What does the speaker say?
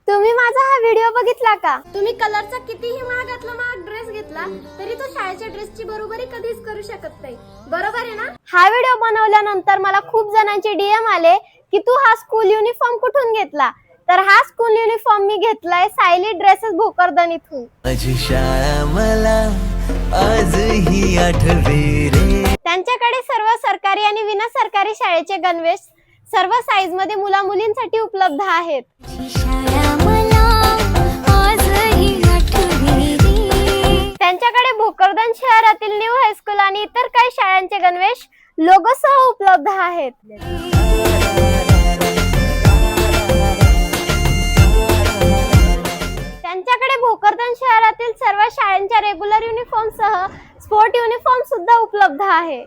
तुम्ही माझा हा व्हिडिओ बघितला का? तुम्ही कलरचा कितीही महागातला महाग ड्रेस घेतला तरी तो शाळेच्या ड्रेसची बरोबरी कधीच करू शकत नाही, बरोबर आहे ना? हा व्हिडिओ बनवल्यानंतर मला खूप जणांचे डीएम आले की तू हा स्कूल युनिफॉर्म कुठून घेतला? तर हा स्कूल युनिफॉर्म मी घेतलाय सायली ड्रेसेस भोकरदन इथून. माझी शाळा मला आजही आठवे रे. त्यांच्याकडे सर्व सरकारी आणि विना सरकारी शाळेचे गणवेश सर्व साईज मध्ये मुला मुलींसाठी उपलब्ध आहेत. त्यांच्याकडे भोकरदन शहरातील न्यू हायस्कूल आणि इतर काही शाळांचे गणवेश लोगो सह उपलब्ध आहेत. त्यांच्याकडे भोकरदन शहरातील सर्व शाळांच्या रेग्युलर युनिफॉर्म सह स्पोर्ट युनिफॉर्म सुद्धा उपलब्ध आहे.